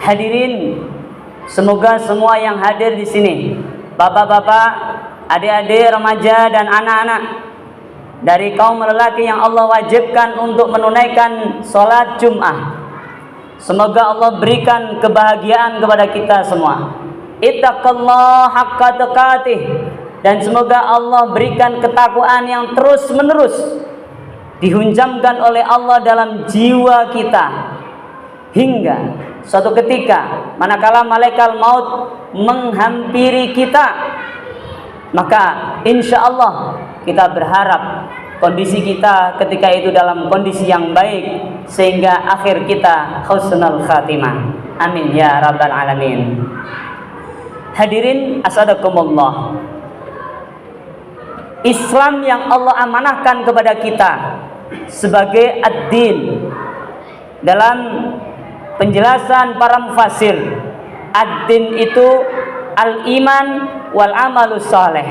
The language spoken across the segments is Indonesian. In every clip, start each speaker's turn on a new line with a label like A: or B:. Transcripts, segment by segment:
A: Hadirin, semoga semua yang hadir di sini, bapak-bapak, adik-adik, remaja dan anak-anak dari kaum lelaki yang Allah wajibkan untuk menunaikan sholat Jum'ah, semoga Allah berikan kebahagiaan kepada kita semua. Ittaqallah haqqa tuqatih, dan semoga Allah berikan ketakwaan yang terus menerus dihunjamkan oleh Allah dalam jiwa kita, hingga suatu ketika manakala malaikat maut menghampiri kita, maka insya Allah kita berharap kondisi kita ketika itu dalam kondisi yang baik, sehingga akhir kita husnul khatimah. Amin ya rabbal alamin. Hadirin asadakumullah, Islam yang Allah amanahkan kepada kita sebagai ad-din, dalam penjelasan para mufassir, ad-din itu al-iman wal amalus saleh.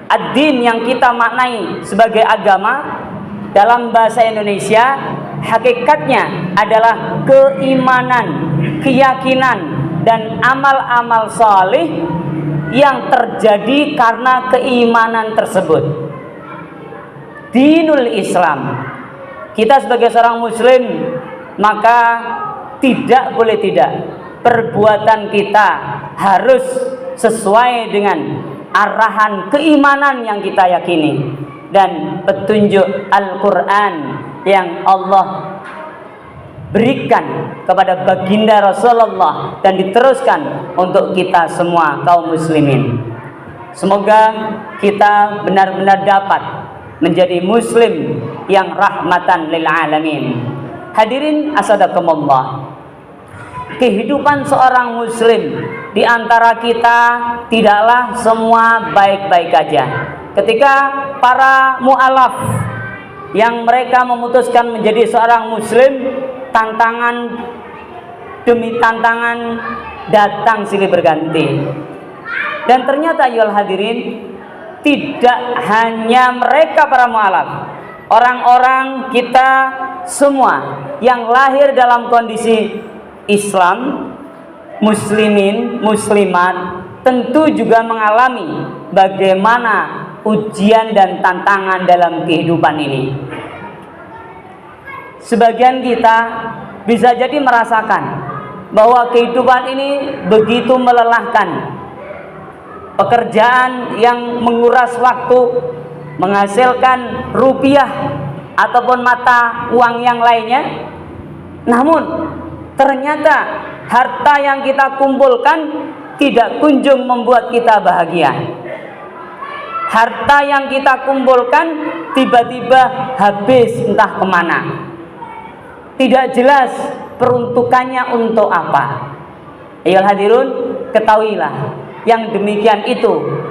A: Ad-din yang kita maknai sebagai agama dalam bahasa Indonesia hakikatnya adalah keimanan, keyakinan dan amal-amal saleh yang terjadi karena keimanan tersebut. Dinul Islam, kita sebagai seorang muslim, maka tidak boleh tidak, perbuatan kita harus sesuai dengan arahan keimanan yang kita yakini dan petunjuk Al-Quran yang Allah berikan kepada baginda Rasulullah dan diteruskan untuk kita semua kaum muslimin. Semoga kita benar-benar dapat menjadi muslim yang rahmatan lil alamin. Hadirin asadakumullah, kehidupan seorang muslim di antara kita tidaklah semua baik-baik aja. Ketika para mu'alaf yang mereka memutuskan menjadi seorang muslim, tantangan demi tantangan datang silih berganti. Dan ternyata ayyuhal hadirin, tidak hanya mereka para mu'alaf, orang-orang kita semua yang lahir dalam kondisi Islam, muslimin, muslimat, tentu juga mengalami bagaimana ujian dan tantangan dalam kehidupan ini. Sebagian kita bisa jadi merasakan bahwa kehidupan ini begitu melelahkan. Pekerjaan yang menguras waktu, menghasilkan rupiah ataupun mata uang yang lainnya, namun ternyata harta yang kita kumpulkan tidak kunjung membuat kita bahagia. Harta yang kita kumpulkan tiba-tiba habis entah kemana, tidak jelas peruntukannya untuk apa. Ayo hadirun, ketahuilah yang demikian itu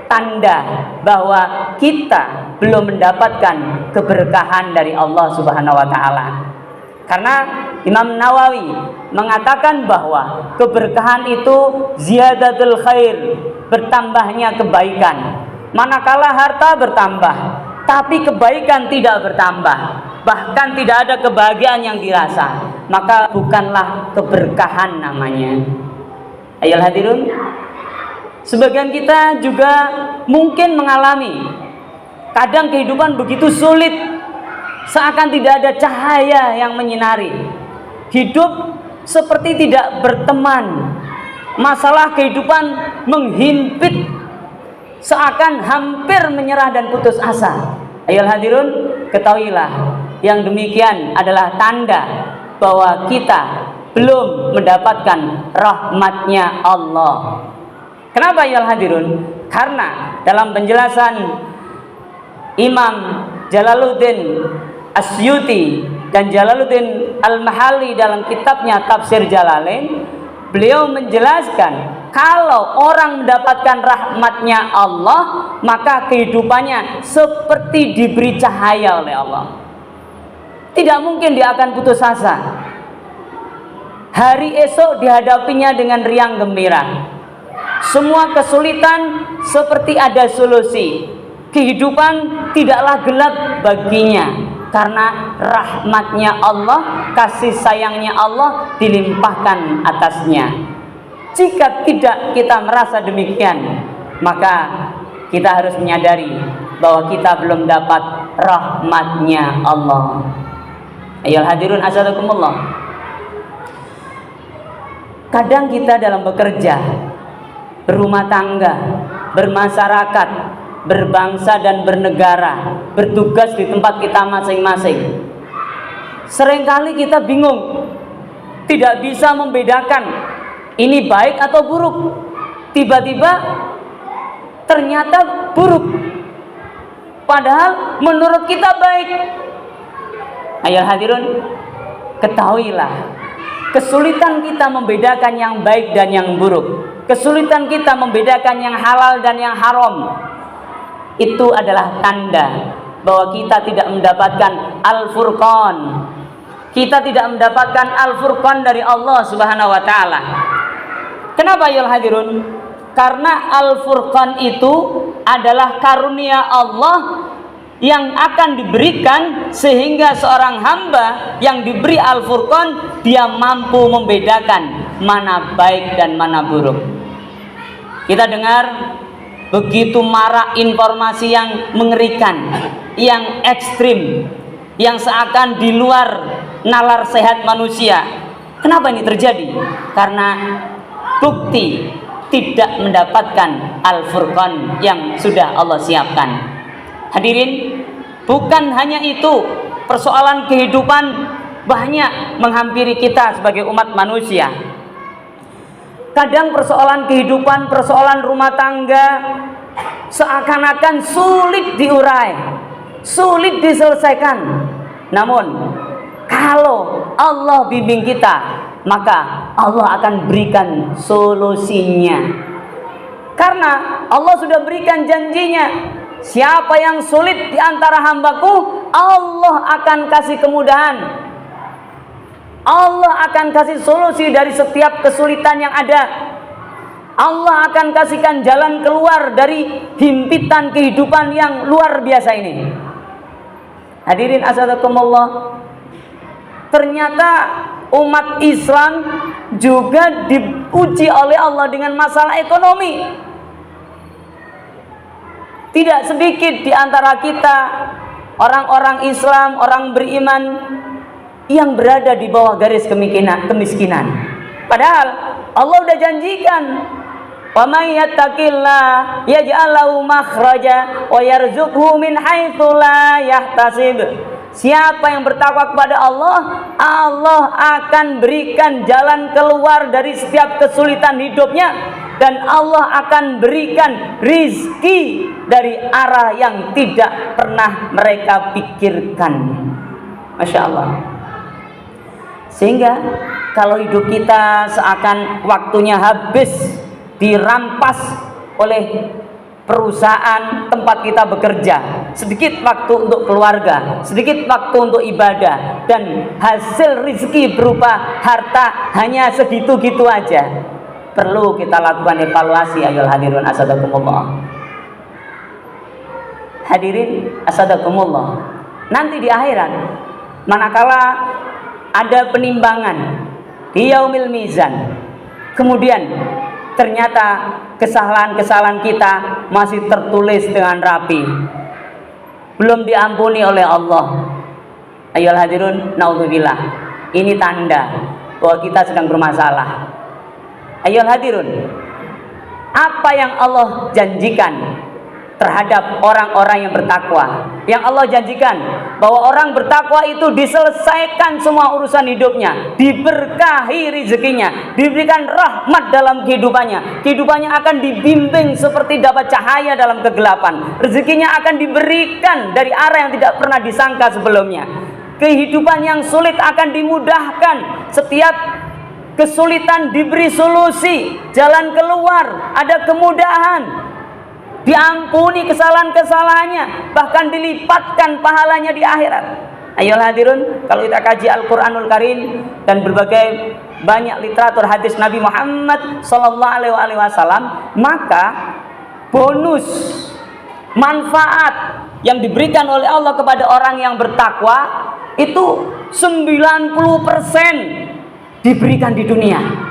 A: tanda bahwa kita belum mendapatkan keberkahan dari Allah Subhanahu wa taala. Karena Imam Nawawi mengatakan bahwa keberkahan itu ziyadatul khair, bertambahnya kebaikan. Manakala harta bertambah tapi kebaikan tidak bertambah, bahkan tidak ada kebahagiaan yang dirasa, maka bukanlah keberkahan namanya. Ayo hadirun, sebagian kita juga mungkin mengalami kadang kehidupan begitu sulit, seakan tidak ada cahaya yang menyinari. Hidup seperti tidak berteman. Masalah kehidupan menghimpit, seakan hampir menyerah dan putus asa. Ayo hadirun, ketahuilah yang demikian adalah tanda bahwa kita belum mendapatkan rahmatnya Allah. Kenapa ya hadirun? Karena dalam penjelasan Imam Jalaluddin Asyuti dan Jalaluddin Al-Mahalli dalam kitabnya Tafsir Jalalain, beliau menjelaskan kalau orang mendapatkan rahmatnya Allah, maka kehidupannya seperti diberi cahaya oleh Allah. Tidak mungkin dia akan putus asa. Hari esok dihadapinya dengan riang gembira. Semua kesulitan seperti ada solusi. Kehidupan tidaklah gelap baginya. karena rahmatnya Allah, kasih sayangnya Allah dilimpahkan atasnya. Jika tidak kita merasa demikian, maka kita harus menyadari bahwa kita belum dapat rahmatnya Allah. Ayyuhal hadirun asyadakumullah. Kadang kita dalam bekerja, berumah tangga, bermasyarakat, berbangsa dan bernegara, bertugas di tempat kita masing-masing, seringkali kita bingung, tidak bisa membedakan ini baik atau buruk. Tiba-tiba ternyata buruk, padahal menurut kita baik. Ayo hadirun, ketahuilah, kesulitan kita membedakan yang baik dan yang buruk, kesulitan kita membedakan yang halal dan yang haram, itu adalah tanda bahwa kita tidak mendapatkan Al-Furqan. Kita tidak mendapatkan Al-Furqan dari Allah Subhanahu wa taala. Kenapa ya hadirun? Karena Al-Furqan itu adalah karunia Allah yang akan diberikan, sehingga seorang hamba yang diberi Al-Furqan dia mampu membedakan mana baik dan mana buruk. Kita dengar begitu marak informasi yang mengerikan, yang ekstrim, yang seakan di luar nalar sehat manusia. Kenapa ini terjadi? Karena bukti tidak mendapatkan Al-Furqan yang sudah Allah siapkan. Hadirin, bukan hanya itu, persoalan kehidupan banyak menghampiri kita sebagai umat manusia. Kadang persoalan kehidupan, persoalan rumah tangga seakan-akan sulit diurai, sulit diselesaikan. Namun kalau Allah bimbing kita, maka Allah akan berikan solusinya. Karena Allah sudah berikan janjinya, siapa yang sulit di antara hambaku, Allah akan kasih kemudahan. Allah akan kasih solusi dari setiap kesulitan yang ada. Allah akan kasihkan jalan keluar dari himpitan kehidupan yang luar biasa ini. Hadirin azzakumullah, ternyata umat Islam juga diuji oleh Allah dengan masalah ekonomi. Tidak sedikit di antara kita orang-orang Islam, orang beriman yang berada di bawah garis kemiskinan. Padahal Allah sudah janjikan, wa may yattaqillah yaj'al lahu makhraja wa yarzuqhu min haitsu la yahtasib. Siapa yang bertakwa kepada Allah, Allah akan berikan jalan keluar dari setiap kesulitan hidupnya, dan Allah akan berikan rizki dari arah yang tidak pernah mereka pikirkan. Masya Allah. Sehingga kalau hidup kita seakan waktunya habis, dirampas oleh perusahaan tempat kita bekerja, sedikit waktu untuk keluarga, sedikit waktu untuk ibadah, dan hasil rezeki berupa harta hanya segitu-gitu aja, perlu kita lakukan evaluasi. Ayyuhal hadirun asadakumullah. Hadirin asadakumullah, nanti di akhirat manakala ada penimbangan di yaumil mizan, kemudian ternyata kesalahan-kesalahan kita masih tertulis dengan rapi, belum diampuni oleh Allah. Ayyuhal hadirun, naudzubillah, ini tanda bahwa kita sedang bermasalah. Ayyuhal hadirun, apa yang Allah janjikan terhadap orang-orang yang bertakwa? Yang Allah janjikan bahwa orang bertakwa itu diselesaikan semua urusan hidupnya, diberkahi rezekinya, diberikan rahmat dalam kehidupannya. Kehidupannya akan dibimbing seperti dapat cahaya dalam kegelapan. Rezekinya akan diberikan dari arah yang tidak pernah disangka sebelumnya. Kehidupan yang sulit akan dimudahkan. Setiap kesulitan diberi solusi, jalan keluar, ada kemudahan, diampuni kesalahan-kesalahannya, bahkan dilipatkan pahalanya di akhirat. Ayolah hadirun, kalau kita kaji Al-Quranul Karim dan berbagai banyak literatur hadis Nabi Muhammad SAW, maka bonus manfaat yang diberikan oleh Allah kepada orang yang bertakwa itu 90% diberikan di dunia.